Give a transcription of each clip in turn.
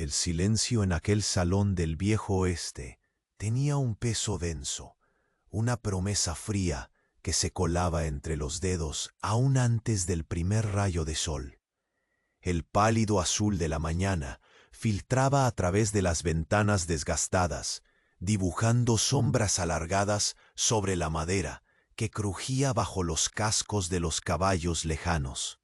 El silencio en aquel salón del viejo oeste tenía un peso denso, una promesa fría que se colaba entre los dedos aún antes del primer rayo de sol. El pálido azul de la mañana filtraba a través de las ventanas desgastadas, dibujando sombras alargadas sobre la madera que crujía bajo los cascos de los caballos lejanos.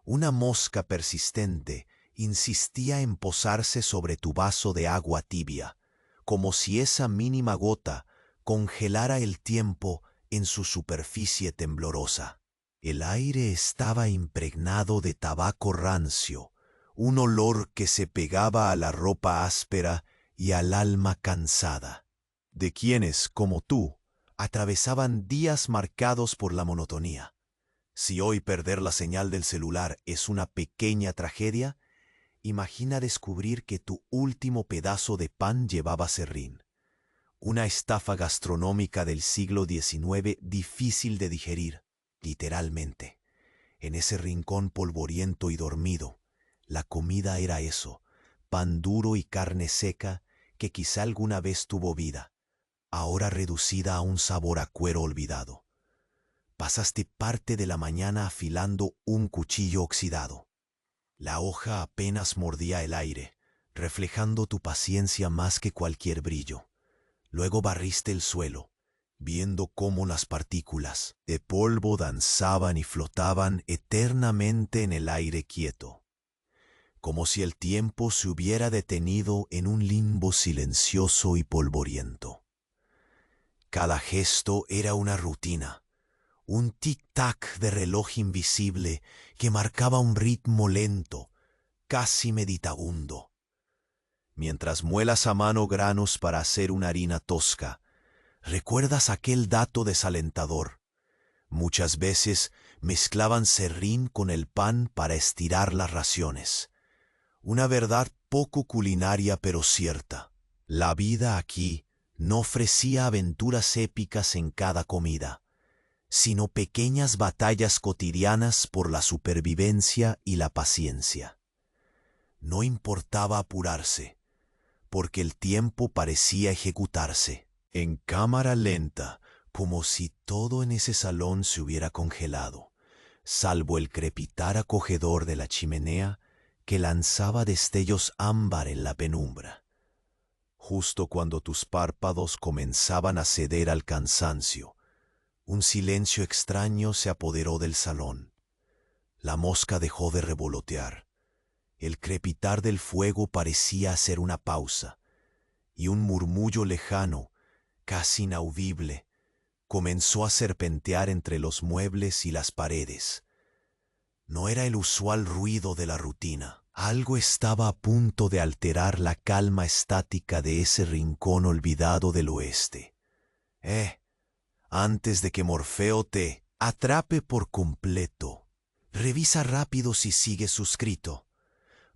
Una mosca persistente insistía en posarse sobre tu vaso de agua tibia, como si esa mínima gota congelara el tiempo en su superficie temblorosa. El aire estaba impregnado de tabaco rancio, un olor que se pegaba a la ropa áspera y al alma cansada, de quienes, como tú, atravesaban días marcados por la monotonía. Si hoy perder la señal del celular es una pequeña tragedia, imagina descubrir que tu último pedazo de pan llevaba serrín. Una estafa gastronómica del siglo XIX difícil de digerir, literalmente. En ese rincón polvoriento y dormido, la comida era eso, pan duro y carne seca que quizá alguna vez tuvo vida, ahora reducida a un sabor a cuero olvidado. Pasaste parte de la mañana afilando un cuchillo oxidado. La hoja apenas mordía el aire, reflejando tu paciencia más que cualquier brillo. Luego barriste el suelo, viendo cómo las partículas de polvo danzaban y flotaban eternamente en el aire quieto, como si el tiempo se hubiera detenido en un limbo silencioso y polvoriento. Cada gesto era una rutina, un tic-tac de reloj invisible que marcaba un ritmo lento, casi meditabundo. Mientras muelas a mano granos para hacer una harina tosca, ¿recuerdas aquel dato desalentador? Muchas veces mezclaban serrín con el pan para estirar las raciones. Una verdad poco culinaria pero cierta. La vida aquí no ofrecía aventuras épicas en cada comida, sino pequeñas batallas cotidianas por la supervivencia y la paciencia. No importaba apurarse, porque el tiempo parecía ejecutarse, en cámara lenta, como si todo en ese salón se hubiera congelado, salvo el crepitar acogedor de la chimenea que lanzaba destellos ámbar en la penumbra. Justo cuando tus párpados comenzaban a ceder al cansancio, un silencio extraño se apoderó del salón. La mosca dejó de revolotear. El crepitar del fuego parecía hacer una pausa, y un murmullo lejano, casi inaudible, comenzó a serpentear entre los muebles y las paredes. No era el usual ruido de la rutina. Algo estaba a punto de alterar la calma estática de ese rincón olvidado del oeste. Antes de que Morfeo te atrape por completo, revisa rápido si sigues suscrito.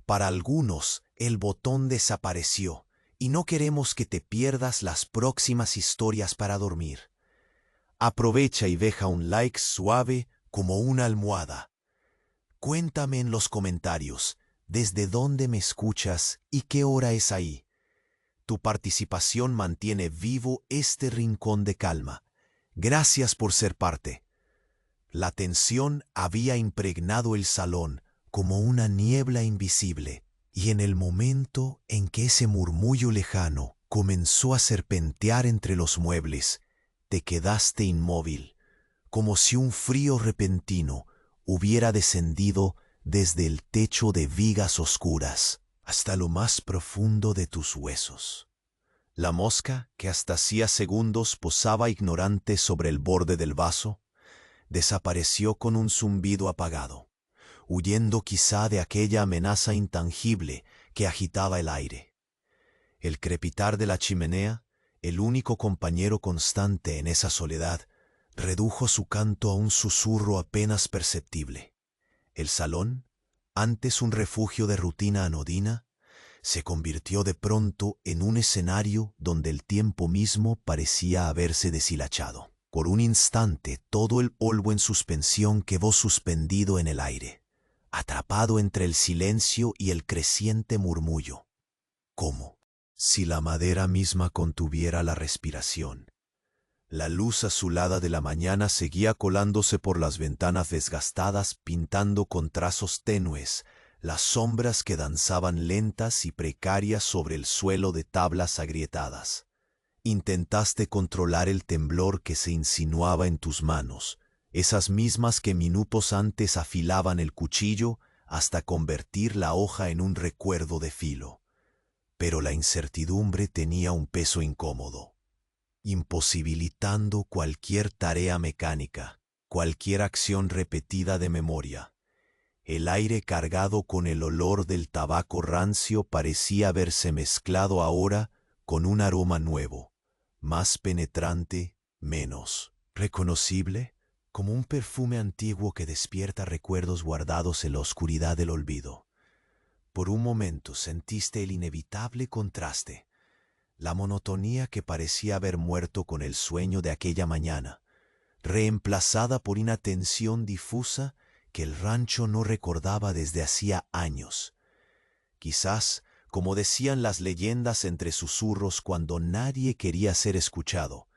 Para algunos, el botón desapareció y no queremos que te pierdas las próximas historias para dormir. Aprovecha y deja un like suave como una almohada. Cuéntame en los comentarios desde dónde me escuchas y qué hora es ahí. Tu participación mantiene vivo este rincón de calma. Gracias por ser parte. La tensión había impregnado el salón como una niebla invisible, y en el momento en que ese murmullo lejano comenzó a serpentear entre los muebles, te quedaste inmóvil, como si un frío repentino hubiera descendido desde el techo de vigas oscuras hasta lo más profundo de tus huesos. La mosca, que hasta hacía segundos posaba ignorante sobre el borde del vaso, desapareció con un zumbido apagado, huyendo quizá de aquella amenaza intangible que agitaba el aire. El crepitar de la chimenea, el único compañero constante en esa soledad, redujo su canto a un susurro apenas perceptible. El salón, antes un refugio de rutina anodina, se convirtió de pronto en un escenario donde el tiempo mismo parecía haberse deshilachado. Por un instante todo el polvo en suspensión quedó suspendido en el aire, atrapado entre el silencio y el creciente murmullo. como si la madera misma contuviera la respiración. La luz azulada de la mañana seguía colándose por las ventanas desgastadas, pintando con trazos tenues las sombras que danzaban lentas y precarias sobre el suelo de tablas agrietadas. Intentaste controlar el temblor que se insinuaba en tus manos, esas mismas que minutos antes afilaban el cuchillo hasta convertir la hoja en un recuerdo de filo. Pero la incertidumbre tenía un peso incómodo, imposibilitando cualquier tarea mecánica, cualquier acción repetida de memoria. El aire cargado con el olor del tabaco rancio parecía haberse mezclado ahora con un aroma nuevo, más penetrante, menos reconocible, como un perfume antiguo que despierta recuerdos guardados en la oscuridad del olvido. Por un momento sentiste el inevitable contraste, la monotonía que parecía haber muerto con el sueño de aquella mañana, reemplazada por una tensión difusa que el rancho no recordaba desde hacía años. Quizás, como decían las leyendas entre susurros cuando nadie quería ser escuchado,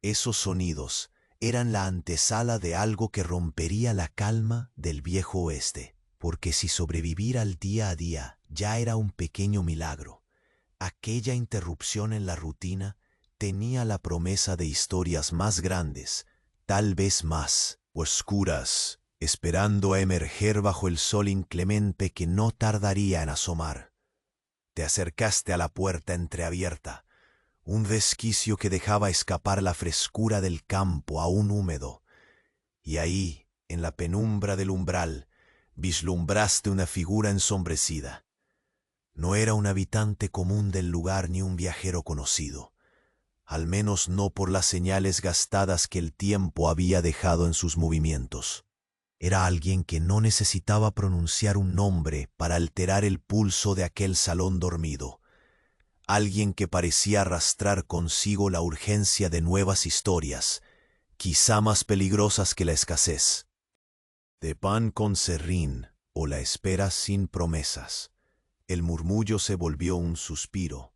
esos sonidos eran la antesala de algo que rompería la calma del viejo oeste, porque si sobrevivir al día a día ya era un pequeño milagro, aquella interrupción en la rutina tenía la promesa de historias más grandes, tal vez más oscuras, esperando a emerger bajo el sol inclemente que no tardaría en asomar. Te acercaste a la puerta entreabierta, un resquicio que dejaba escapar la frescura del campo aún húmedo, y ahí, en la penumbra del umbral, vislumbraste una figura ensombrecida. No era un habitante común del lugar ni un viajero conocido, al menos no por las señales gastadas que el tiempo había dejado en sus movimientos. Era alguien que no necesitaba pronunciar un nombre para alterar el pulso de aquel salón dormido. Alguien que parecía arrastrar consigo la urgencia de nuevas historias, quizá más peligrosas que la escasez. De pan con serrín o la espera sin promesas. El murmullo se volvió un suspiro,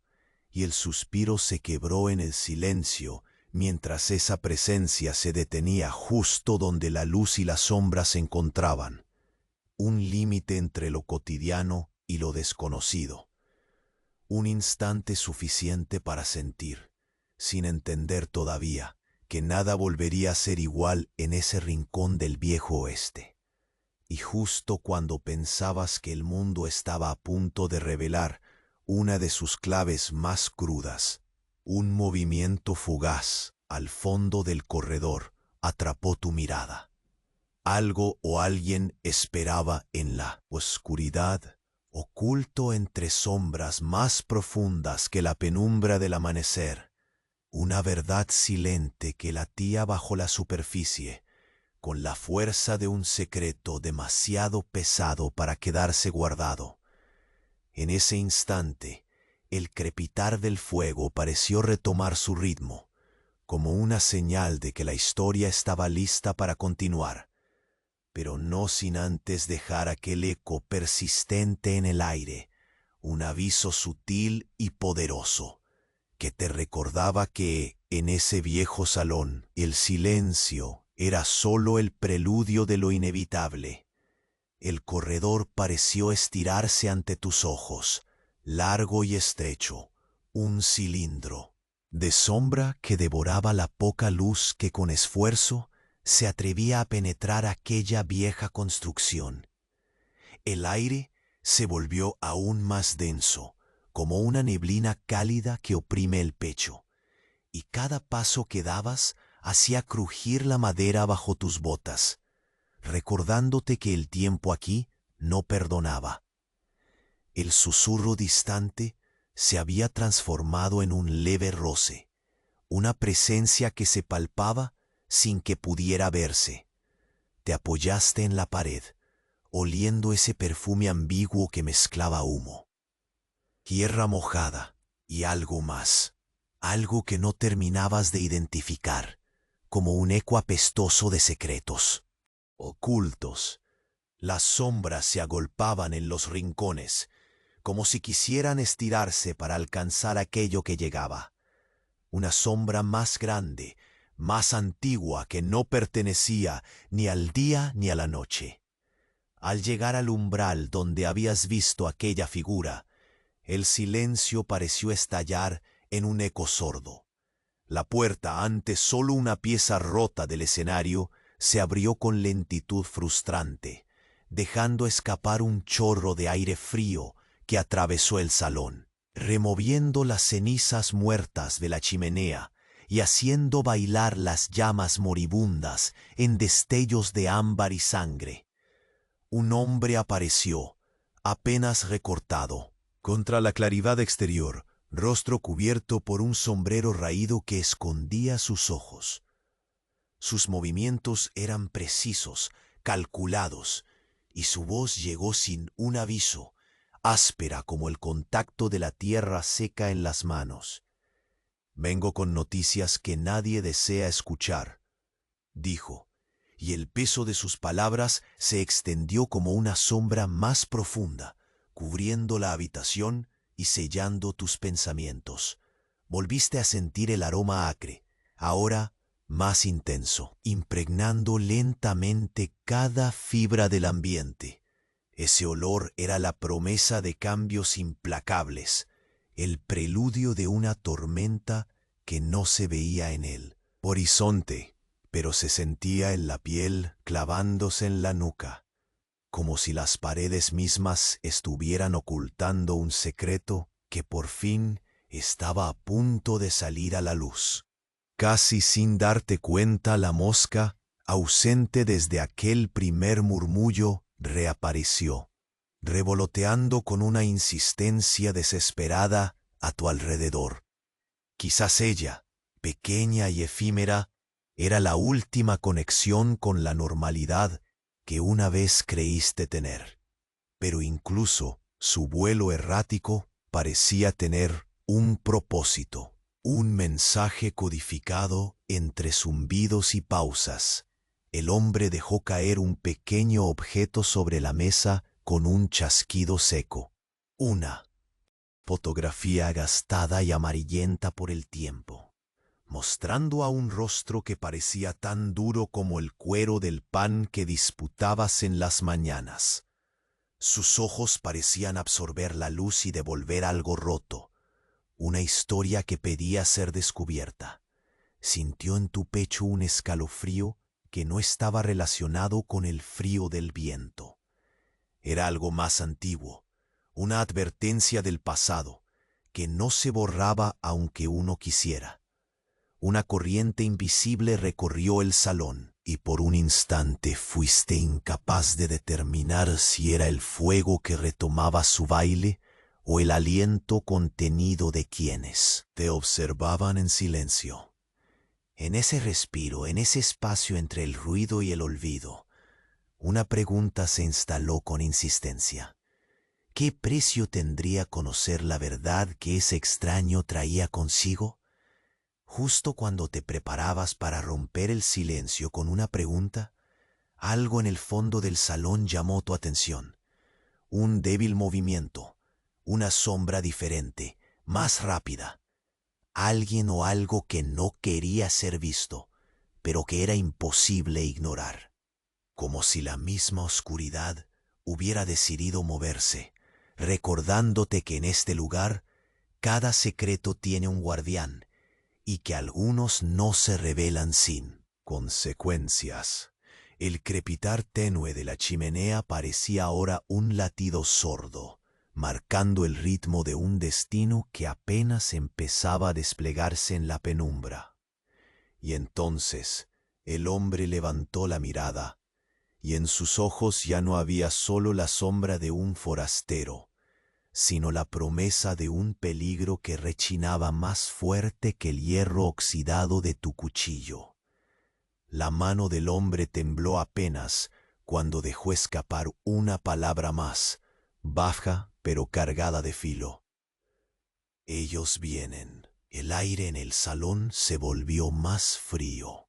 y el suspiro se quebró en el silencio mientras esa presencia se detenía justo donde la luz y la sombra se encontraban, un límite entre lo cotidiano y lo desconocido. Un instante suficiente para sentir, sin entender todavía, que nada volvería a ser igual en ese rincón del viejo oeste. Y justo cuando pensabas que el mundo estaba a punto de revelar una de sus claves más crudas, un movimiento fugaz al fondo del corredor atrapó tu mirada. Algo o alguien esperaba en la oscuridad, oculto entre sombras más profundas que la penumbra del amanecer, una verdad silente que latía bajo la superficie, con la fuerza de un secreto demasiado pesado para quedarse guardado. En ese instante, el crepitar del fuego pareció retomar su ritmo, como una señal de que la historia estaba lista para continuar, pero no sin antes dejar aquel eco persistente en el aire, un aviso sutil y poderoso, que te recordaba que, en ese viejo salón, el silencio era sólo el preludio de lo inevitable. El corredor pareció estirarse ante tus ojos, largo y estrecho, un cilindro de sombra que devoraba la poca luz que con esfuerzo se atrevía a penetrar aquella vieja construcción. El aire se volvió aún más denso, como una neblina cálida que oprime el pecho, y cada paso que dabas hacía crujir la madera bajo tus botas, recordándote que el tiempo aquí no perdonaba. El susurro distante se había transformado en un leve roce, una presencia que se palpaba sin que pudiera verse. Te apoyaste en la pared, oliendo ese perfume ambiguo que mezclaba humo, tierra mojada y algo más, algo que no terminabas de identificar, como un eco apestoso de secretos ocultos. Las sombras se agolpaban en los rincones, como si quisieran estirarse para alcanzar aquello que llegaba. Una sombra más grande, más antigua, que no pertenecía ni al día ni a la noche. Al llegar al umbral donde habías visto aquella figura, el silencio pareció estallar en un eco sordo. La puerta, antes solo una pieza rota del escenario, se abrió con lentitud frustrante, dejando escapar un chorro de aire frío que atravesó el salón, removiendo las cenizas muertas de la chimenea y haciendo bailar las llamas moribundas en destellos de ámbar y sangre. Un hombre apareció, apenas recortado, contra la claridad exterior, rostro cubierto por un sombrero raído que escondía sus ojos. Sus movimientos eran precisos, calculados, y su voz llegó sin un aviso, áspera como el contacto de la tierra seca en las manos. «Vengo con noticias que nadie desea escuchar», dijo, y el peso de sus palabras se extendió como una sombra más profunda, cubriendo la habitación y sellando tus pensamientos. Volviste a sentir el aroma acre, ahora más intenso, impregnando lentamente cada fibra del ambiente. Ese olor era la promesa de cambios implacables, el preludio de una tormenta que no se veía en el horizonte, pero se sentía en la piel clavándose en la nuca, como si las paredes mismas estuvieran ocultando un secreto que por fin estaba a punto de salir a la luz. Casi sin darte cuenta, la mosca, ausente desde aquel primer murmullo, reapareció, revoloteando con una insistencia desesperada a tu alrededor. Quizás ella, pequeña y efímera, era la última conexión con la normalidad que una vez creíste tener. Pero incluso su vuelo errático parecía tener un propósito, un mensaje codificado entre zumbidos y pausas. El hombre dejó caer un pequeño objeto sobre la mesa con un chasquido seco. Una fotografía gastada y amarillenta por el tiempo, mostrando a un rostro que parecía tan duro como el cuero del pan que disputabas en las mañanas. Sus ojos parecían absorber la luz y devolver algo roto, una historia que pedía ser descubierta. Sintió en tu pecho un escalofrío que no estaba relacionado con el frío del viento. Era algo más antiguo, una advertencia del pasado, que no se borraba aunque uno quisiera. Una corriente invisible recorrió el salón, y por un instante fuiste incapaz de determinar si era el fuego que retomaba su baile o el aliento contenido de quienes te observaban en silencio. En ese respiro, en ese espacio entre el ruido y el olvido, una pregunta se instaló con insistencia. ¿Qué precio tendría conocer la verdad que ese extraño traía consigo? Justo cuando te preparabas para romper el silencio con una pregunta, algo en el fondo del salón llamó tu atención. Un débil movimiento, una sombra diferente, más rápida. Alguien o algo que no quería ser visto, pero que era imposible ignorar. Como si la misma oscuridad hubiera decidido moverse, recordándote que en este lugar cada secreto tiene un guardián y que algunos no se revelan sin consecuencias. El crepitar tenue de la chimenea parecía ahora un latido sordo, marcando el ritmo de un destino que apenas empezaba a desplegarse en la penumbra. Y entonces el hombre levantó la mirada, y en sus ojos ya no había solo la sombra de un forastero, sino la promesa de un peligro que rechinaba más fuerte que el hierro oxidado de tu cuchillo. La mano del hombre tembló apenas cuando dejó escapar una palabra más, baja pero cargada de filo. Ellos vienen. El aire en el salón se volvió más frío,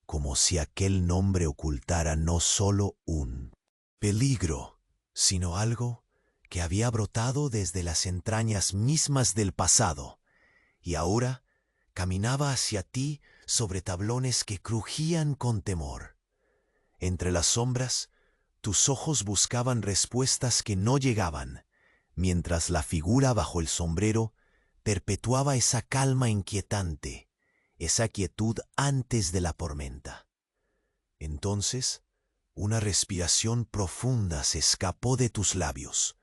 como si aquel nombre ocultara no solo un peligro, sino algo que había brotado desde las entrañas mismas del pasado, y ahora caminaba hacia ti sobre tablones que crujían con temor. Entre las sombras, tus ojos buscaban respuestas que no llegaban, mientras la figura bajo el sombrero perpetuaba esa calma inquietante, esa quietud antes de la tormenta. Entonces, una respiración profunda se escapó de tus labios,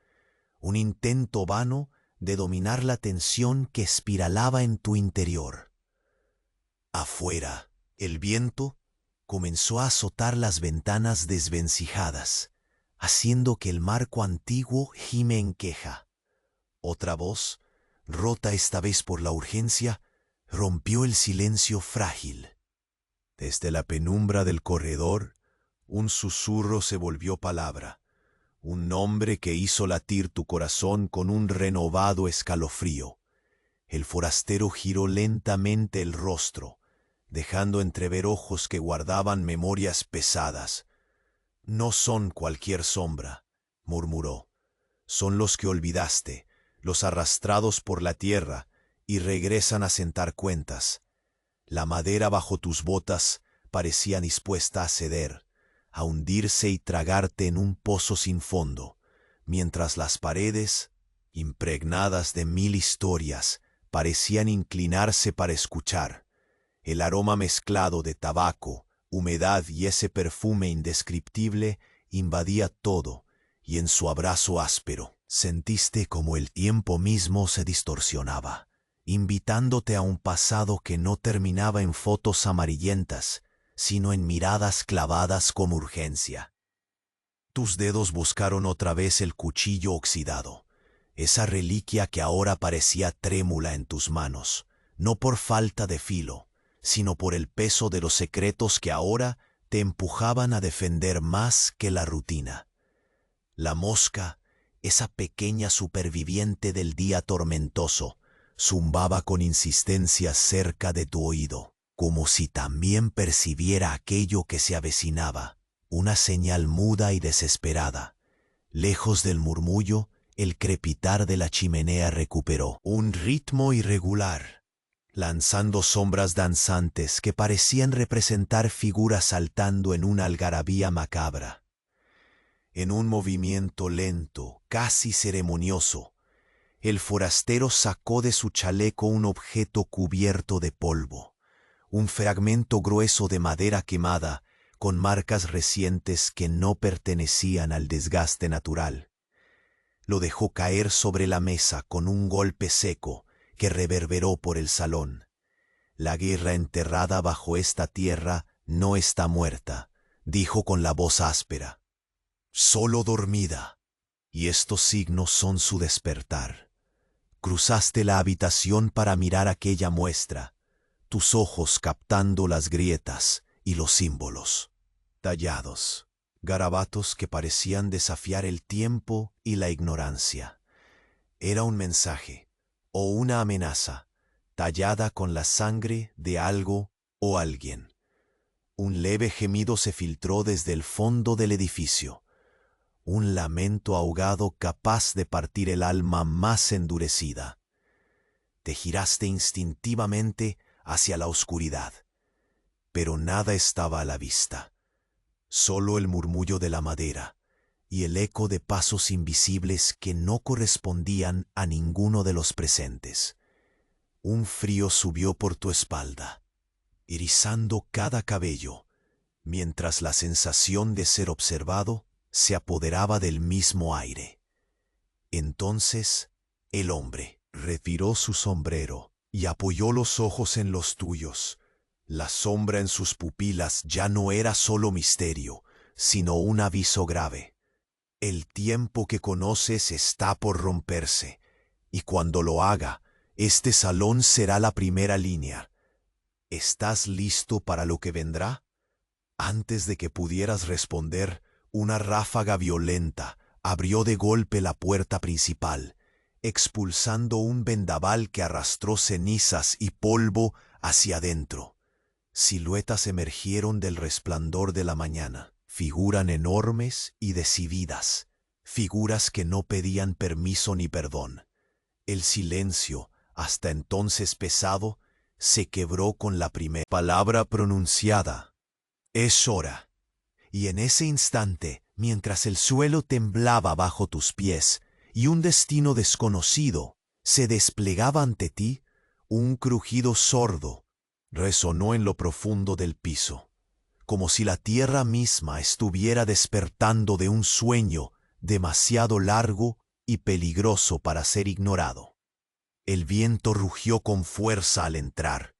un intento vano de dominar la tensión que espiralaba en tu interior. Afuera, el viento comenzó a azotar las ventanas desvencijadas, haciendo que el marco antiguo gime en queja. Otra voz, rota esta vez por la urgencia, rompió el silencio frágil. Desde la penumbra del corredor, un susurro se volvió palabra, un nombre que hizo latir tu corazón con un renovado escalofrío. El forastero giró lentamente el rostro, dejando entrever ojos que guardaban memorias pesadas. «No son cualquier sombra», murmuró. «Son los que olvidaste, los arrastrados por la tierra, y regresan a sentar cuentas. La madera bajo tus botas parecía dispuesta a ceder, a hundirse y tragarte en un pozo sin fondo, mientras las paredes, impregnadas de 1000 historias, parecían inclinarse para escuchar. El aroma mezclado de tabaco, humedad y ese perfume indescriptible invadía todo, y en su abrazo áspero sentiste como el tiempo mismo se distorsionaba, invitándote a un pasado que no terminaba en fotos amarillentas, sino en miradas clavadas con urgencia. Tus dedos buscaron otra vez el cuchillo oxidado, esa reliquia que ahora parecía trémula en tus manos, no por falta de filo, sino por el peso de los secretos que ahora te empujaban a defender más que la rutina. La mosca, esa pequeña superviviente del día tormentoso, zumbaba con insistencia cerca de tu oído, como si también percibiera aquello que se avecinaba, una señal muda y desesperada. Lejos del murmullo, el crepitar de la chimenea recuperó un ritmo irregular, lanzando sombras danzantes que parecían representar figuras saltando en una algarabía macabra. En un movimiento lento, casi ceremonioso, el forastero sacó de su chaleco un objeto cubierto de polvo, un fragmento grueso de madera quemada con marcas recientes que no pertenecían al desgaste natural. Lo dejó caer sobre la mesa con un golpe seco que reverberó por el salón. La guerra enterrada bajo esta tierra no está muerta, dijo con la voz áspera, solo dormida, y estos signos son su despertar. Cruzaste la habitación para mirar aquella muestra, tus ojos captando las grietas y los símbolos tallados, garabatos que parecían desafiar el tiempo y la ignorancia. Era un mensaje o una amenaza, tallada con la sangre de algo o alguien. Un leve gemido se filtró desde el fondo del edificio, un lamento ahogado capaz de partir el alma más endurecida. Te giraste instintivamente hacia la oscuridad, pero nada estaba a la vista, solo el murmullo de la madera y el eco de pasos invisibles que no correspondían a ninguno de los presentes. Un frío subió por tu espalda, erizando cada cabello, mientras la sensación de ser observado se apoderaba del mismo aire. Entonces, el hombre retiró su sombrero y apoyó los ojos en los tuyos. La sombra en sus pupilas ya no era solo misterio, sino un aviso grave. El tiempo que conoces está por romperse, y cuando lo haga, este salón será la primera línea. ¿Estás listo para lo que vendrá? Antes de que pudieras responder, una ráfaga violenta abrió de golpe la puerta principal, expulsando un vendaval que arrastró cenizas y polvo hacia adentro. Siluetas emergieron del resplandor de la mañana, figuras enormes y decididas, figuras que no pedían permiso ni perdón. El silencio, hasta entonces pesado, se quebró con la primera palabra pronunciada. Es hora. Y en ese instante, mientras el suelo temblaba bajo tus pies y un destino desconocido se desplegaba ante ti, un crujido sordo resonó en lo profundo del piso, como si la tierra misma estuviera despertando de un sueño demasiado largo y peligroso para ser ignorado. El viento rugió con fuerza al entrar,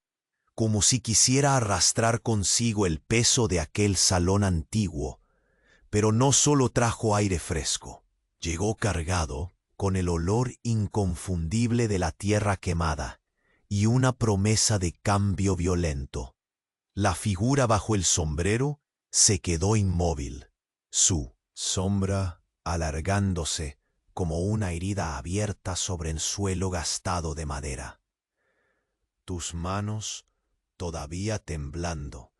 como si quisiera arrastrar consigo el peso de aquel salón antiguo, pero no solo trajo aire fresco, llegó cargado con el olor inconfundible de la tierra quemada y una promesa de cambio violento. La figura bajo el sombrero se quedó inmóvil, su sombra alargándose como una herida abierta sobre el suelo gastado de madera. Tus manos, todavía temblando,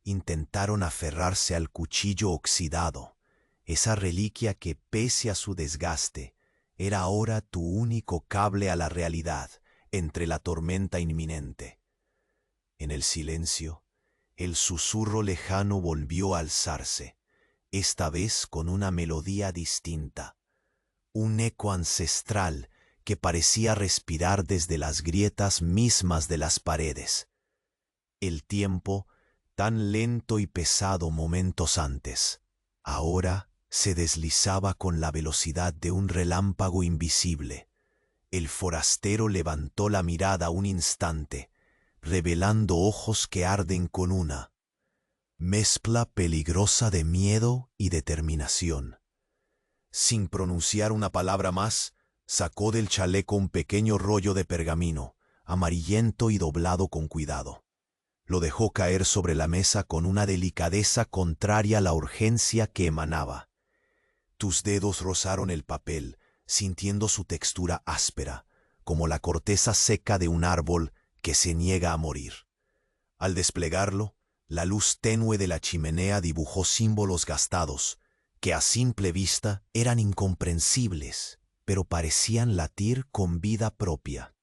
intentaron aferrarse al cuchillo oxidado, esa reliquia que, pese a su desgaste, era ahora tu único cable a la realidad entre la tormenta inminente. En el silencio, el susurro lejano volvió a alzarse, esta vez con una melodía distinta, un eco ancestral que parecía respirar desde las grietas mismas de las paredes. El tiempo, tan lento y pesado momentos antes, ahora se deslizaba con la velocidad de un relámpago invisible. El forastero levantó la mirada un instante, revelando ojos que arden con una mezcla peligrosa de miedo y determinación. Sin pronunciar una palabra más, sacó del chaleco un pequeño rollo de pergamino, amarillento y doblado con cuidado. Lo dejó caer sobre la mesa con una delicadeza contraria a la urgencia que emanaba. Tus dedos rozaron el papel, sintiendo su textura áspera, como la corteza seca de un árbol que se niega a morir. Al desplegarlo, la luz tenue de la chimenea dibujó símbolos gastados, que a simple vista eran incomprensibles, pero parecían latir con vida propia.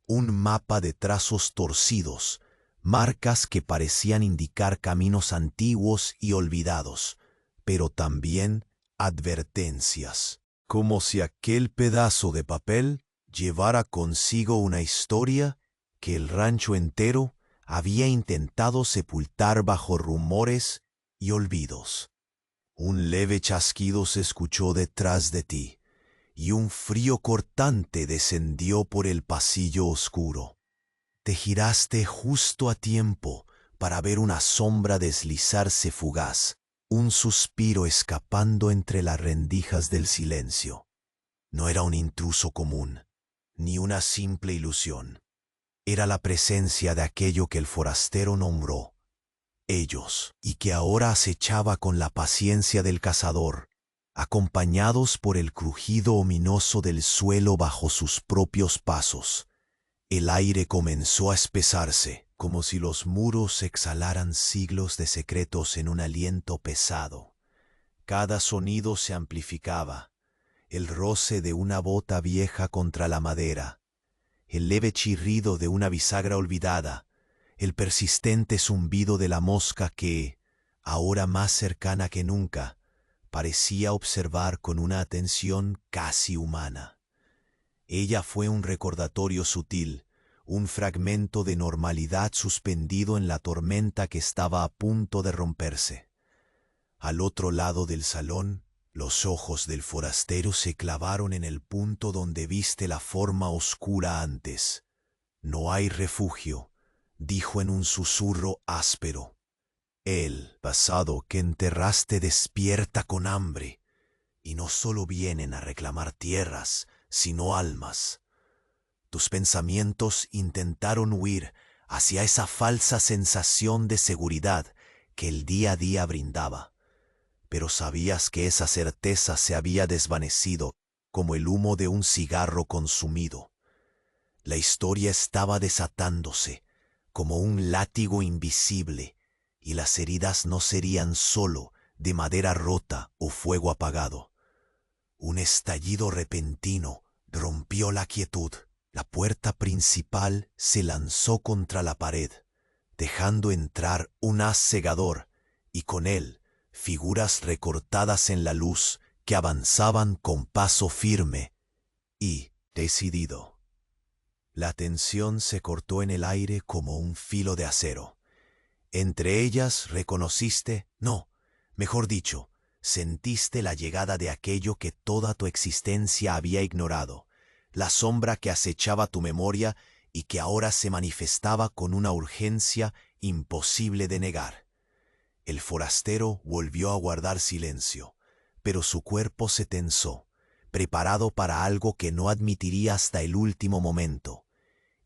Un mapa de trazos torcidos, marcas que parecían indicar caminos antiguos y olvidados, pero también advertencias, como si aquel pedazo de papel llevara consigo una historia que el rancho entero había intentado sepultar bajo rumores y olvidos. Un leve chasquido se escuchó detrás de ti, y un frío cortante descendió por el pasillo oscuro. Te giraste justo a tiempo para ver una sombra deslizarse fugaz, un suspiro escapando entre las rendijas del silencio. No era un intruso común, ni una simple ilusión. Era la presencia de aquello que el forastero nombró ellos, y que ahora acechaba con la paciencia del cazador, acompañados por el crujido ominoso del suelo bajo sus propios pasos. El aire comenzó a espesarse, como si los muros exhalaran siglos de secretos en un aliento pesado. Cada sonido se amplificaba, el roce de una bota vieja contra la madera, el leve chirrido de una bisagra olvidada, el persistente zumbido de la mosca que, ahora más cercana que nunca, parecía observar con una atención casi humana. Ella fue un recordatorio sutil, un fragmento de normalidad suspendido en la tormenta que estaba a punto de romperse. Al otro lado del salón, los ojos del forastero se clavaron en el punto donde viste la forma oscura antes. No hay refugio, dijo en un susurro áspero. El pasado que enterraste despierta con hambre, y no solo vienen a reclamar tierras, sino almas. Tus pensamientos intentaron huir hacia esa falsa sensación de seguridad que el día a día brindaba, pero sabías que esa certeza se había desvanecido como el humo de un cigarro consumido. La historia estaba desatándose como un látigo invisible, y las heridas no serían solo de madera rota o fuego apagado. Un estallido repentino rompió la quietud. La puerta principal se lanzó contra la pared, dejando entrar un haz cegador, y con él figuras recortadas en la luz que avanzaban con paso firme y decidido. La tensión se cortó en el aire como un filo de acero. Entre ellas reconociste, no, mejor dicho, sentiste la llegada de aquello que toda tu existencia había ignorado, la sombra que acechaba tu memoria y que ahora se manifestaba con una urgencia imposible de negar. El forastero volvió a guardar silencio, pero su cuerpo se tensó, preparado para algo que no admitiría hasta el último momento.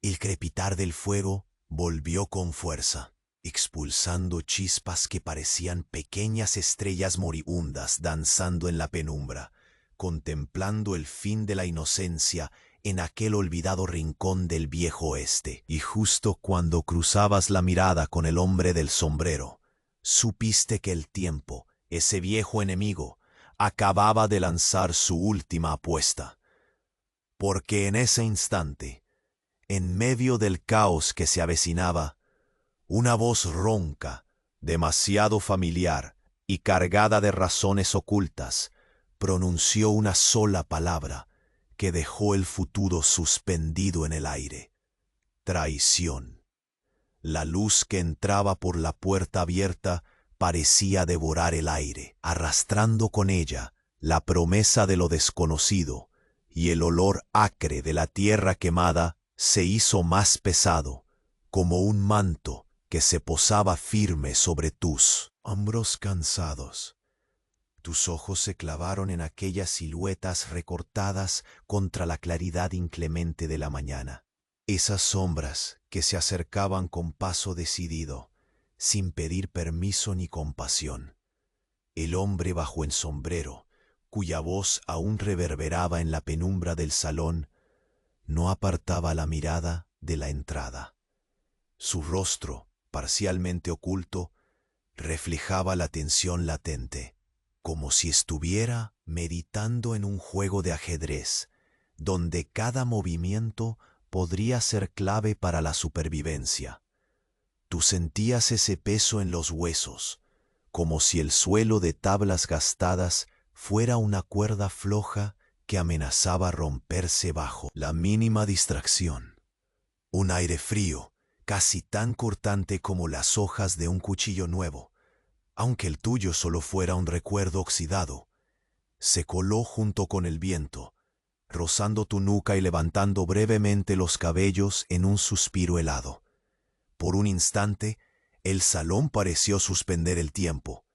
El crepitar del fuego volvió con fuerza, expulsando chispas que parecían pequeñas estrellas moribundas danzando en la penumbra, contemplando el fin de la inocencia en aquel olvidado rincón del viejo oeste. Y justo cuando cruzabas la mirada con el hombre del sombrero, supiste que el tiempo, ese viejo enemigo, acababa de lanzar su última apuesta. Porque en ese instante, en medio del caos que se avecinaba, una voz ronca, demasiado familiar y cargada de razones ocultas, pronunció una sola palabra que dejó el futuro suspendido en el aire: traición. La luz que entraba por la puerta abierta parecía devorar el aire, arrastrando con ella la promesa de lo desconocido, y el olor acre de la tierra quemada se hizo más pesado, como un manto que se posaba firme sobre tus hombros cansados. Tus ojos se clavaron en aquellas siluetas recortadas contra la claridad inclemente de la mañana. Esas sombras que se acercaban con paso decidido, sin pedir permiso ni compasión. El hombre bajo el sombrero, cuya voz aún reverberaba en la penumbra del salón, no apartaba la mirada de la entrada. Su rostro, parcialmente oculto, reflejaba la tensión latente, como si estuviera meditando en un juego de ajedrez, donde cada movimiento podría ser clave para la supervivencia. Tú sentías ese peso en los huesos, como si el suelo de tablas gastadas fuera una cuerda floja que amenazaba romperse bajo la mínima distracción. Un aire frío, casi tan cortante como las hojas de un cuchillo nuevo, aunque el tuyo solo fuera un recuerdo oxidado, se coló junto con el viento, rozando tu nuca y levantando brevemente los cabellos en un suspiro helado. Por un instante, el salón pareció suspender el tiempo.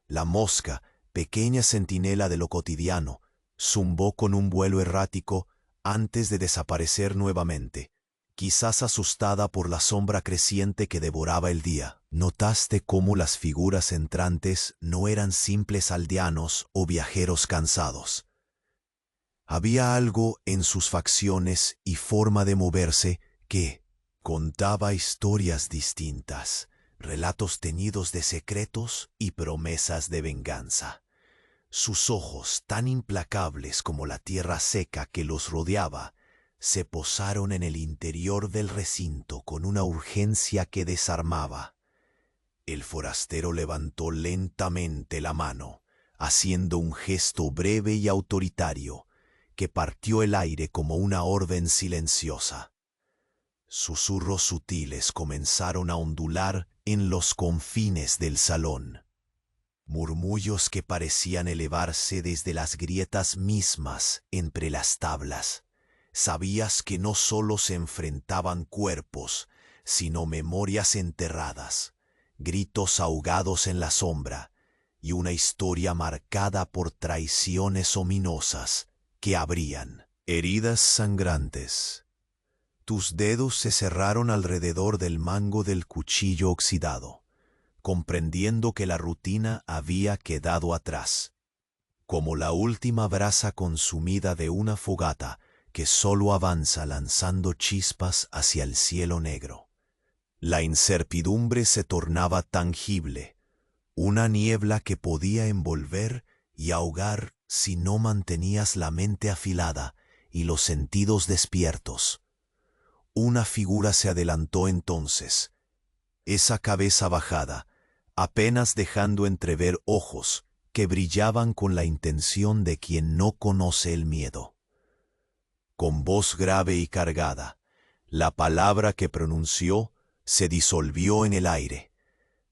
La mosca, pequeña centinela de lo cotidiano, zumbó con un vuelo errático antes de desaparecer nuevamente, quizás asustada por la sombra creciente que devoraba el día. Notaste cómo las figuras entrantes no eran simples aldeanos o viajeros cansados. Había algo en sus facciones y forma de moverse que contaba historias distintas, relatos teñidos de secretos y promesas de venganza. Sus ojos, tan implacables como la tierra seca que los rodeaba, se posaron en el interior del recinto con una urgencia que desarmaba. El forastero levantó lentamente la mano, haciendo un gesto breve y autoritario, que partió el aire como una orden silenciosa. Susurros sutiles comenzaron a ondular en los confines del salón. Murmullos que parecían elevarse desde las grietas mismas entre las tablas. Sabías que no solo se enfrentaban cuerpos, sino memorias enterradas, gritos ahogados en la sombra y una historia marcada por traiciones ominosas que abrían heridas sangrantes. Tus dedos se cerraron alrededor del mango del cuchillo oxidado, comprendiendo que la rutina había quedado atrás, como la última brasa consumida de una fogata que solo avanza lanzando chispas hacia el cielo negro. La incertidumbre se tornaba tangible, una niebla que podía envolver y ahogar si no mantenías la mente afilada y los sentidos despiertos. Una figura se adelantó entonces, esa cabeza bajada, apenas dejando entrever ojos que brillaban con la intención de quien no conoce el miedo. Con voz grave y cargada, la palabra que pronunció se disolvió en el aire,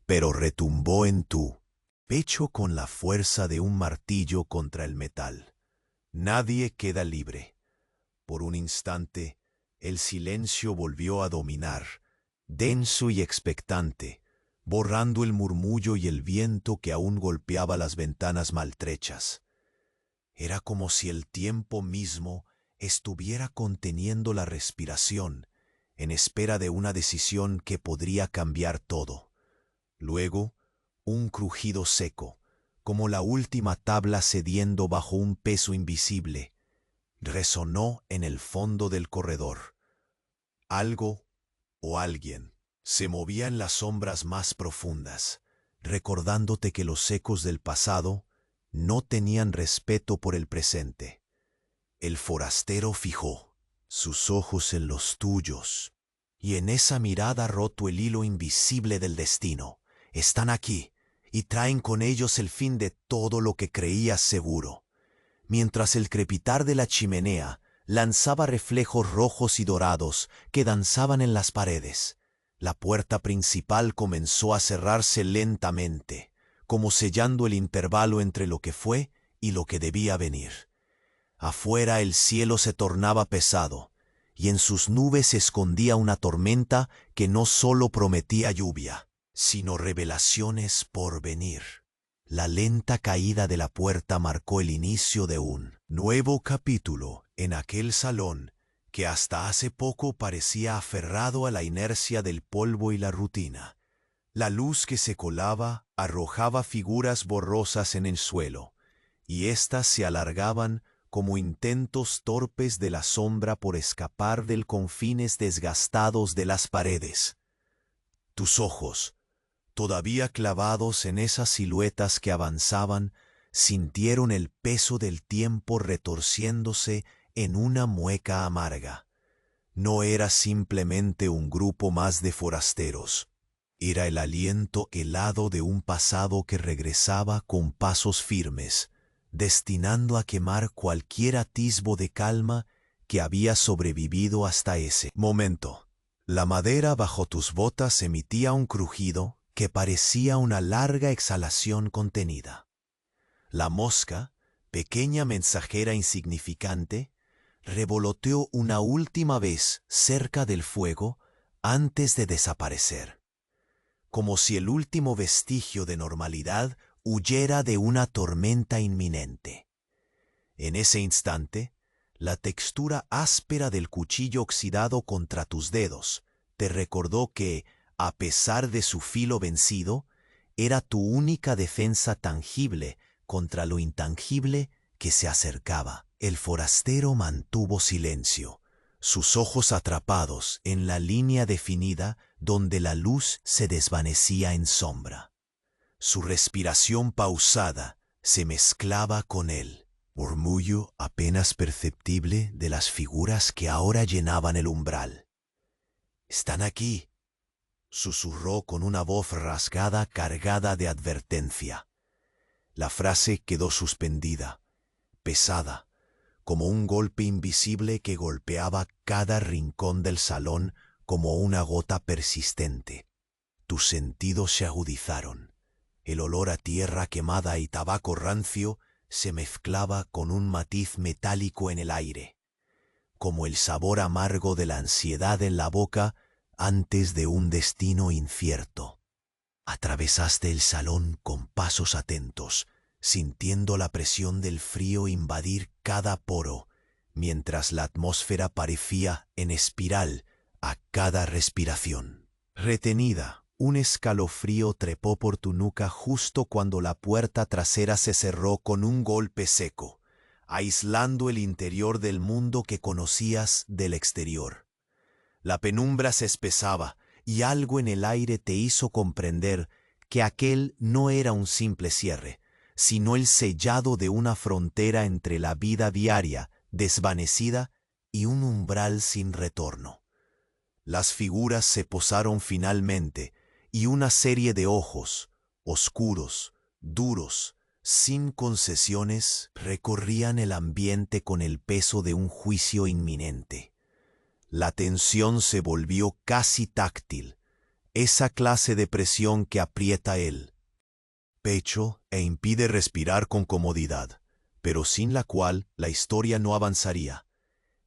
pero retumbó en tu pecho con la fuerza de un martillo contra el metal. Nadie queda libre. Por un instante, el silencio volvió a dominar, denso y expectante, borrando el murmullo y el viento que aún golpeaba las ventanas maltrechas. Era como si el tiempo mismo estuviera conteniendo la respiración, en espera de una decisión que podría cambiar todo. Luego, un crujido seco, como la última tabla cediendo bajo un peso invisible, resonó en el fondo del corredor. Algo o alguien se movía en las sombras más profundas, recordándote que los ecos del pasado no tenían respeto por el presente. El forastero fijó sus ojos en los tuyos, y en esa mirada roto el hilo invisible del destino. Están aquí, y traen con ellos el fin de todo lo que creías seguro. Mientras el crepitar de la chimenea lanzaba reflejos rojos y dorados que danzaban en las paredes, la puerta principal comenzó a cerrarse lentamente, como sellando el intervalo entre lo que fue y lo que debía venir. Afuera el cielo se tornaba pesado, y en sus nubes se escondía una tormenta que no solo prometía lluvia, sino revelaciones por venir. La lenta caída de la puerta marcó el inicio de un nuevo capítulo en aquel salón que hasta hace poco parecía aferrado a la inercia del polvo y la rutina. La luz que se colaba arrojaba figuras borrosas en el suelo, y éstas se alargaban como intentos torpes de la sombra por escapar del confines desgastados de las paredes. Tus ojos, todavía clavados en esas siluetas que avanzaban, sintieron el peso del tiempo retorciéndose en una mueca amarga. No era simplemente un grupo más de forasteros. Era el aliento helado de un pasado que regresaba con pasos firmes, destinando a quemar cualquier atisbo de calma que había sobrevivido hasta ese momento. La madera bajo tus botas emitía un crujido que parecía una larga exhalación contenida. La mosca, pequeña mensajera insignificante, revoloteó una última vez cerca del fuego antes de desaparecer, como si el último vestigio de normalidad huyera de una tormenta inminente. En ese instante, la textura áspera del cuchillo oxidado contra tus dedos te recordó que, a pesar de su filo vencido, era tu única defensa tangible contra lo intangible que se acercaba. El forastero mantuvo silencio, sus ojos atrapados en la línea definida donde la luz se desvanecía en sombra. Su respiración pausada se mezclaba con el murmullo apenas perceptible de las figuras que ahora llenaban el umbral. «Están aquí», susurró con una voz rasgada cargada de advertencia. La frase quedó suspendida, pesada, como un golpe invisible que golpeaba cada rincón del salón como una gota persistente. Tus sentidos se agudizaron. El olor a tierra quemada y tabaco rancio se mezclaba con un matiz metálico en el aire, como el sabor amargo de la ansiedad en la boca antes de un destino incierto. Atravesaste el salón con pasos atentos, sintiendo la presión del frío invadir cada poro, mientras la atmósfera parecía en espiral a cada respiración. Retenida, un escalofrío trepó por tu nuca justo cuando la puerta trasera se cerró con un golpe seco, aislando el interior del mundo que conocías del exterior. La penumbra se espesaba y algo en el aire te hizo comprender que aquel no era un simple cierre, sino el sellado de una frontera entre la vida diaria, desvanecida, y un umbral sin retorno. Las figuras se posaron finalmente, y una serie de ojos, oscuros, duros, sin concesiones, recorrían el ambiente con el peso de un juicio inminente. La tensión se volvió casi táctil, esa clase de presión que aprieta el pecho e impide respirar con comodidad, pero sin la cual la historia no avanzaría.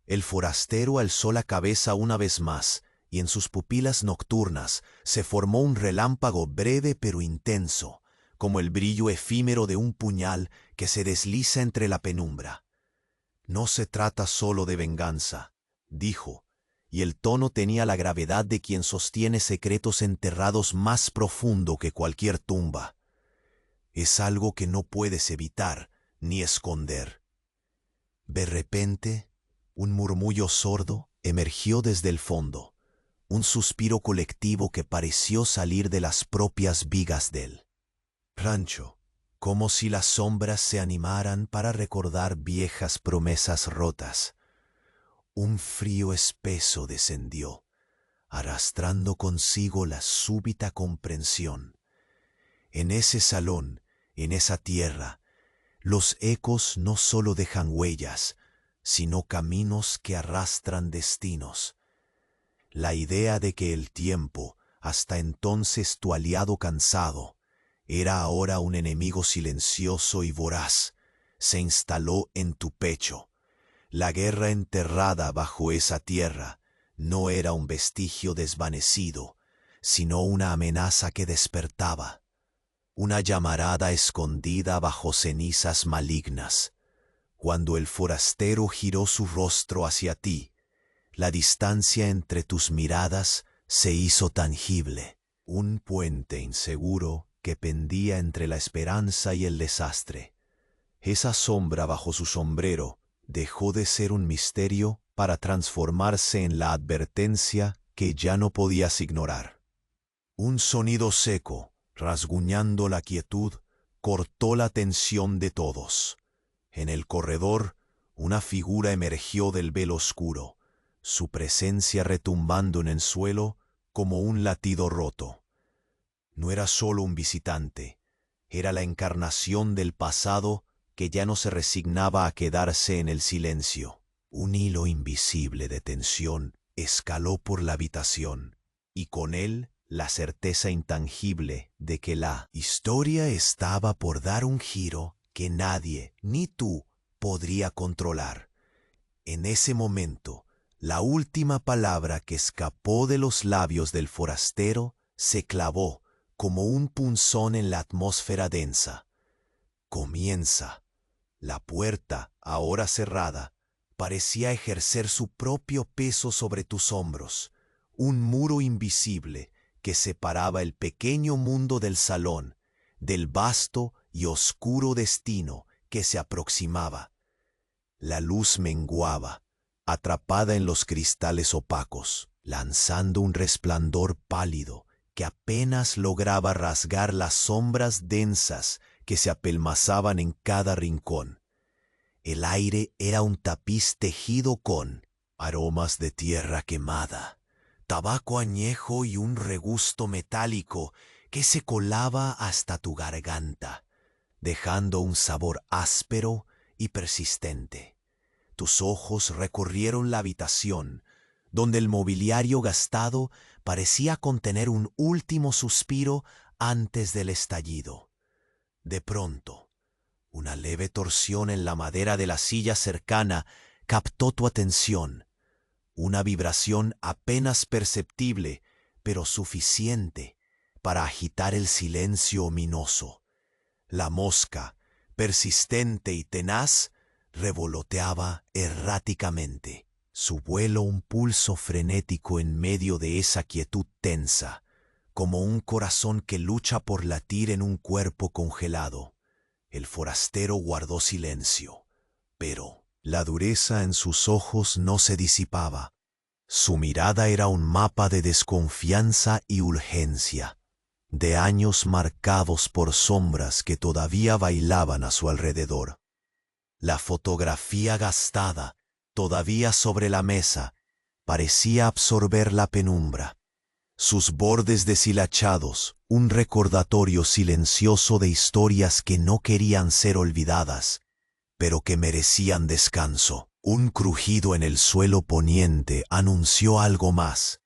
El forastero alzó la cabeza una vez más, y en sus pupilas nocturnas se formó un relámpago breve pero intenso, como el brillo efímero de un puñal que se desliza entre la penumbra. «No se trata solo de venganza», dijo, y el tono tenía la gravedad de quien sostiene secretos enterrados más profundo que cualquier tumba. «Es algo que no puedes evitar ni esconder». De repente, un murmullo sordo emergió desde el fondo, un suspiro colectivo que pareció salir de las propias vigas del rancho, como si las sombras se animaran para recordar viejas promesas rotas. Un frío espeso descendió, arrastrando consigo la súbita comprensión. En ese salón, en esa tierra, los ecos no solo dejan huellas, sino caminos que arrastran destinos. La idea de que el tiempo, hasta entonces tu aliado cansado, era ahora un enemigo silencioso y voraz, se instaló en tu pecho. La guerra enterrada bajo esa tierra no era un vestigio desvanecido, sino una amenaza que despertaba, una llamarada escondida bajo cenizas malignas. Cuando el forastero giró su rostro hacia ti, la distancia entre tus miradas se hizo tangible, un puente inseguro que pendía entre la esperanza y el desastre. Esa sombra bajo su sombrero dejó de ser un misterio para transformarse en la advertencia que ya no podías ignorar. Un sonido seco, rasguñando la quietud, cortó la tensión de todos. En el corredor, una figura emergió del velo oscuro, su presencia retumbando en el suelo como un latido roto. No era solo un visitante, era la encarnación del pasado que ya no se resignaba a quedarse en el silencio. Un hilo invisible de tensión escaló por la habitación, y con él la certeza intangible de que la historia estaba por dar un giro que nadie, ni tú, podría controlar. En ese momento, la última palabra que escapó de los labios del forastero se clavó como un punzón en la atmósfera densa. Comienza. La puerta, ahora cerrada, parecía ejercer su propio peso sobre tus hombros, un muro invisible que separaba el pequeño mundo del salón, del vasto y oscuro destino que se aproximaba. La luz menguaba, atrapada en los cristales opacos, lanzando un resplandor pálido que apenas lograba rasgar las sombras densas que se apelmazaban en cada rincón. El aire era un tapiz tejido con aromas de tierra quemada, tabaco añejo y un regusto metálico que se colaba hasta tu garganta, dejando un sabor áspero y persistente. Tus ojos recorrieron la habitación, donde el mobiliario gastado parecía contener un último suspiro antes del estallido. De pronto, una leve torsión en la madera de la silla cercana captó tu atención, una vibración apenas perceptible, pero suficiente para agitar el silencio ominoso. La mosca, persistente y tenaz, revoloteaba erráticamente, su vuelo un pulso frenético en medio de esa quietud tensa, como un corazón que lucha por latir en un cuerpo congelado. El forastero guardó silencio, pero la dureza en sus ojos no se disipaba. Su mirada era un mapa de desconfianza y urgencia. de años marcados por sombras que todavía bailaban a su alrededor. La fotografía gastada, todavía sobre la mesa, parecía absorber la penumbra. Sus bordes deshilachados, un recordatorio silencioso de historias que no querían ser olvidadas, pero que merecían descanso. Un crujido en el suelo poniente anunció algo más.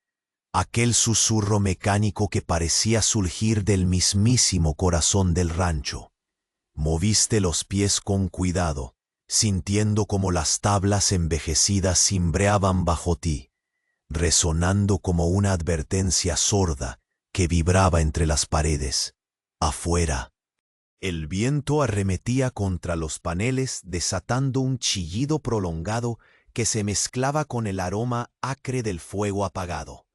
Aquel susurro mecánico que parecía surgir del mismísimo corazón del rancho. Moviste los pies con cuidado, sintiendo como las tablas envejecidas cimbreaban bajo ti, resonando como una advertencia sorda que vibraba entre las paredes. Afuera, el viento arremetía contra los paneles desatando un chillido prolongado que se mezclaba con el aroma acre del fuego apagado.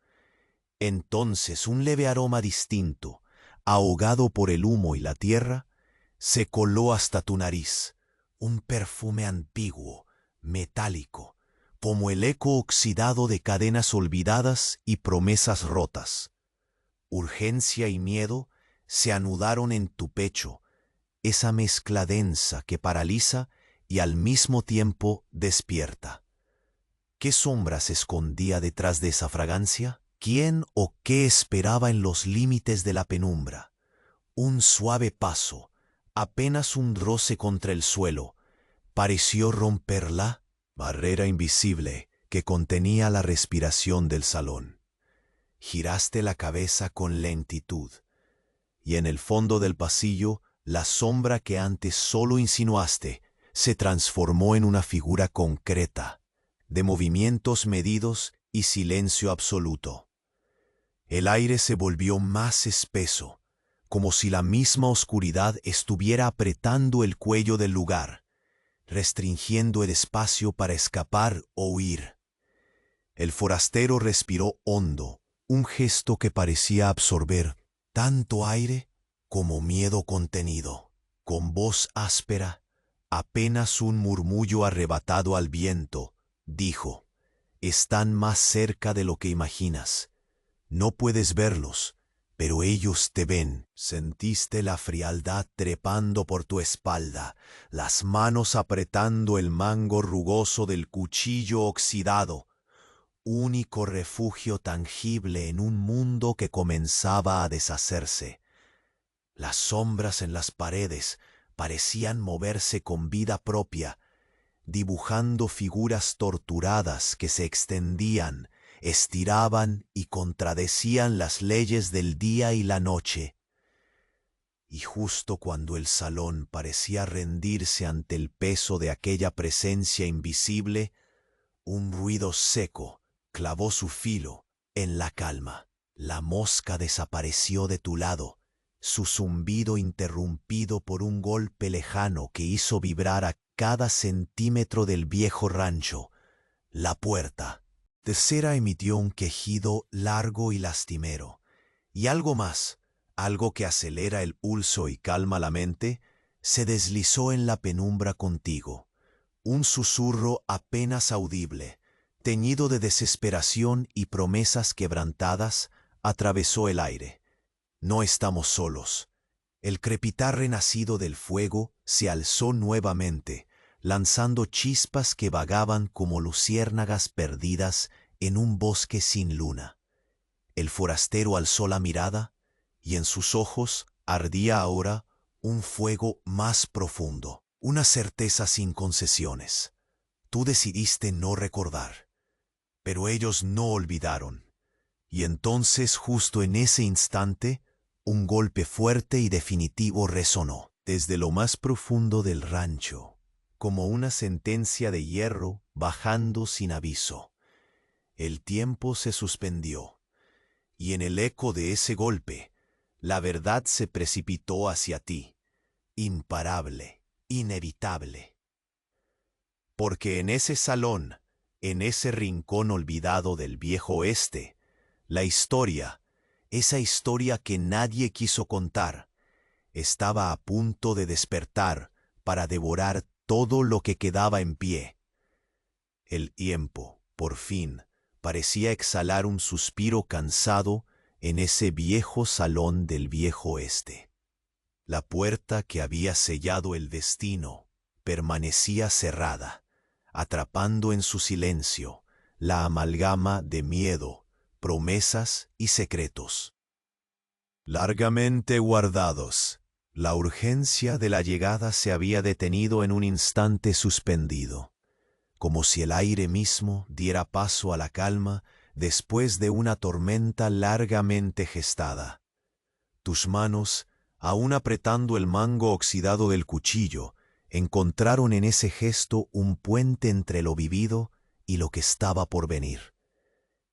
Entonces un leve aroma distinto, ahogado por el humo y la tierra, se coló hasta tu nariz, un perfume antiguo, metálico, como el eco oxidado de cadenas olvidadas y promesas rotas. Urgencia y miedo se anudaron en tu pecho, esa mezcla densa que paraliza y al mismo tiempo despierta. ¿Qué sombra se escondía detrás de esa fragancia? ¿Quién o qué esperaba en los límites de la penumbra? Un suave paso, apenas un roce contra el suelo, pareció romper la barrera invisible que contenía la respiración del salón. Giraste la cabeza con lentitud, y en el fondo del pasillo, la sombra que antes solo insinuaste se transformó en una figura concreta, de movimientos medidos y silencio absoluto. El aire se volvió más espeso, como si la misma oscuridad estuviera apretando el cuello del lugar, restringiendo el espacio para escapar o huir. El forastero respiró hondo, un gesto que parecía absorber tanto aire como miedo contenido. Con voz áspera, apenas un murmullo arrebatado al viento, dijo: «Están más cerca de lo que imaginas. No puedes verlos, pero ellos te ven». Sentiste la frialdad trepando por tu espalda, las manos apretando el mango rugoso del cuchillo oxidado, único refugio tangible en un mundo que comenzaba a deshacerse. Las sombras en las paredes parecían moverse con vida propia, dibujando figuras torturadas que se extendían, estiraban y contradecían las leyes del día y la noche. Y justo cuando el salón parecía rendirse ante el peso de aquella presencia invisible, un ruido seco clavó su filo en la calma. La mosca desapareció de tu lado, su zumbido interrumpido por un golpe lejano que hizo vibrar a cada centímetro del viejo rancho. La puerta de cera emitió un quejido largo y lastimero, y algo más, algo que acelera el pulso y calma la mente, se deslizó en la penumbra contigo. Un susurro apenas audible, teñido de desesperación y promesas quebrantadas, atravesó el aire. No estamos solos. El crepitar renacido del fuego se alzó nuevamente, lanzando chispas que vagaban como luciérnagas perdidas en un bosque sin luna. El forastero alzó la mirada, y en sus ojos ardía ahora un fuego más profundo, una certeza sin concesiones. Tú decidiste no recordar, pero ellos no olvidaron. Y entonces, justo en ese instante, un golpe fuerte y definitivo resonó desde lo más profundo del rancho, como una sentencia de hierro bajando sin aviso. El tiempo se suspendió, y en el eco de ese golpe, la verdad se precipitó hacia ti, imparable, inevitable. Porque en ese salón, en ese rincón olvidado del viejo oeste, la historia, esa historia que nadie quiso contar, estaba a punto de despertar para devorar todo lo que quedaba en pie. El tiempo, por fin, parecía exhalar un suspiro cansado en ese viejo salón del viejo oeste. La puerta que había sellado el destino permanecía cerrada, atrapando en su silencio la amalgama de miedo, promesas y secretos. Largamente guardados, la urgencia de la llegada se había detenido en un instante suspendido, como si el aire mismo diera paso a la calma después de una tormenta largamente gestada. Tus manos, aún apretando el mango oxidado del cuchillo, encontraron en ese gesto un puente entre lo vivido y lo que estaba por venir.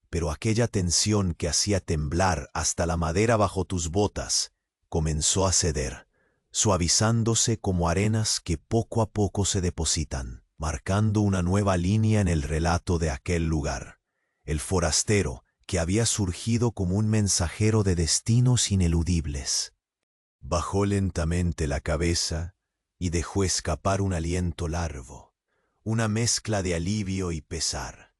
Pero aquella tensión que hacía temblar hasta la madera bajo tus botas comenzó a ceder, suavizándose como arenas que poco a poco se depositan, marcando una nueva línea en el relato de aquel lugar. El forastero que había surgido como un mensajero de destinos ineludibles. Bajó lentamente la cabeza y dejó escapar un aliento largo, una mezcla de alivio y pesar.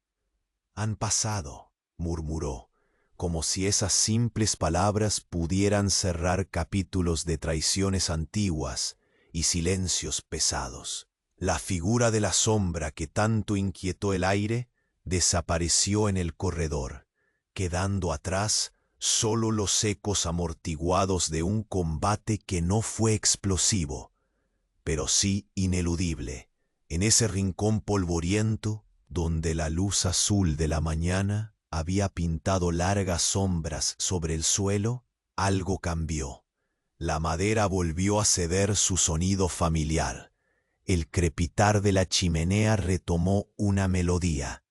Han pasado, murmuró, como si esas simples palabras pudieran cerrar capítulos de traiciones antiguas y silencios pesados. La figura de la sombra que tanto inquietó el aire desapareció en el corredor, quedando atrás solo los ecos amortiguados de un combate que no fue explosivo, pero sí ineludible, en ese rincón polvoriento donde la luz azul de la mañana había pintado largas sombras sobre el suelo. Algo cambió. La madera volvió a ceder su sonido familiar. El crepitar de la chimenea retomó una melodía,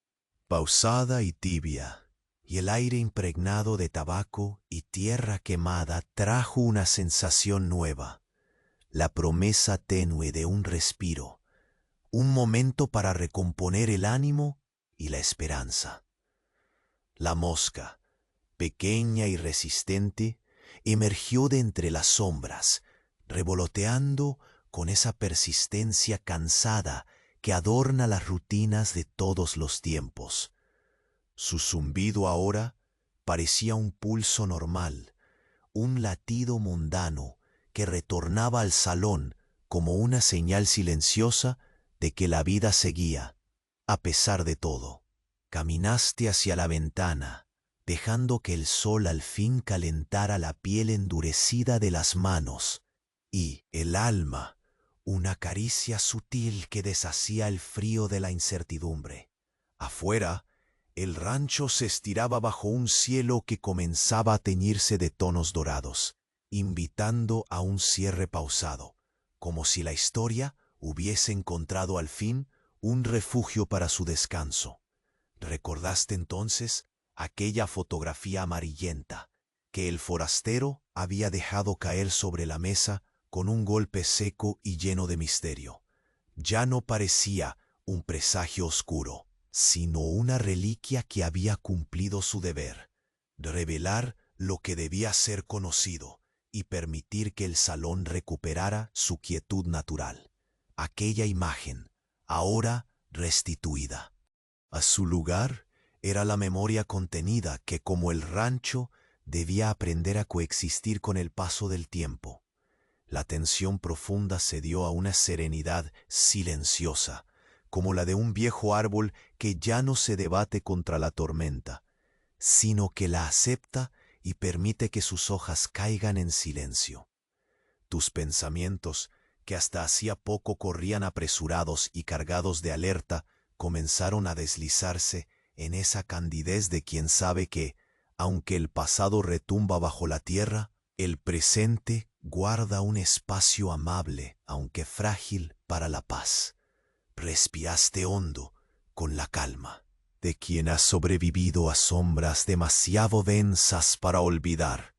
pausada y tibia, y el aire impregnado de tabaco y tierra quemada trajo una sensación nueva, la promesa tenue de un respiro, un momento para recomponer el ánimo y la esperanza. La mosca, pequeña y resistente, emergió de entre las sombras, revoloteando con esa persistencia cansada que adorna las rutinas de todos los tiempos. Su zumbido ahora parecía un pulso normal, un latido mundano que retornaba al salón como una señal silenciosa de que la vida seguía, a pesar de todo. Caminaste hacia la ventana, dejando que el sol al fin calentara la piel endurecida de las manos, y el alma, una caricia sutil que deshacía el frío de la incertidumbre. Afuera, el rancho se estiraba bajo un cielo que comenzaba a teñirse de tonos dorados, invitando a un cierre pausado, como si la historia hubiese encontrado al fin un refugio para su descanso. ¿Recordaste entonces aquella fotografía amarillenta que el forastero había dejado caer sobre la mesa con un golpe seco y lleno de misterio? Ya no parecía un presagio oscuro, sino una reliquia que había cumplido su deber, revelar lo que debía ser conocido y permitir que el salón recuperara su quietud natural. Aquella imagen, ahora restituida a su lugar, era la memoria contenida que, como el rancho, debía aprender a coexistir con el paso del tiempo. La tensión profunda cedió a una serenidad silenciosa, como la de un viejo árbol que ya no se debate contra la tormenta, sino que la acepta y permite que sus hojas caigan en silencio. Tus pensamientos, que hasta hacía poco corrían apresurados y cargados de alerta, comenzaron a deslizarse en esa candidez de quien sabe que, aunque el pasado retumba bajo la tierra, el presente guarda un espacio amable, aunque frágil, para la paz. Respiraste hondo, con la calma de quien ha sobrevivido a sombras demasiado densas para olvidar,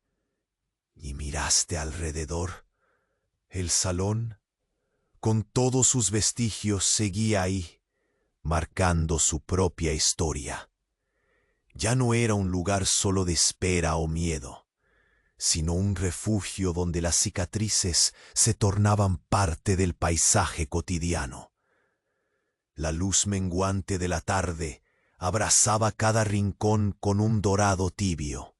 y miraste alrededor. El salón, con todos sus vestigios, seguía ahí, marcando su propia historia. Ya no era un lugar solo de espera o miedo, sino un refugio donde las cicatrices se tornaban parte del paisaje cotidiano. La luz menguante de la tarde abrazaba cada rincón con un dorado tibio,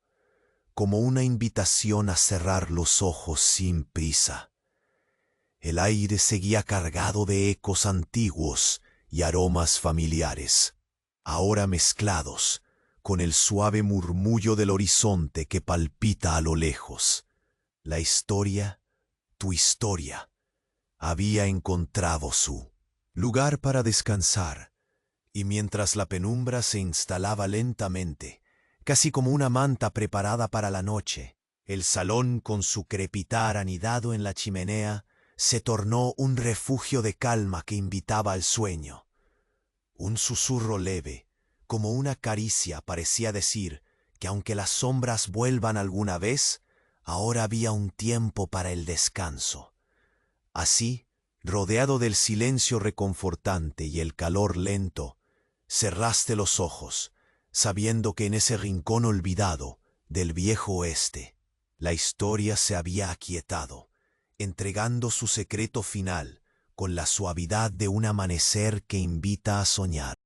como una invitación a cerrar los ojos sin prisa. El aire seguía cargado de ecos antiguos y aromas familiares, ahora mezclados con el suave murmullo del horizonte que palpita a lo lejos. La historia, tu historia, había encontrado su lugar para descansar, y mientras la penumbra se instalaba lentamente, casi como una manta preparada para la noche, el salón, con su crepitar anidado en la chimenea, se tornó un refugio de calma que invitaba al sueño. Un susurro leve, como una caricia, parecía decir que aunque las sombras vuelvan alguna vez, ahora había un tiempo para el descanso. Así, rodeado del silencio reconfortante y el calor lento, cerraste los ojos, sabiendo que en ese rincón olvidado del viejo oeste, la historia se había aquietado, entregando su secreto final con la suavidad de un amanecer que invita a soñar.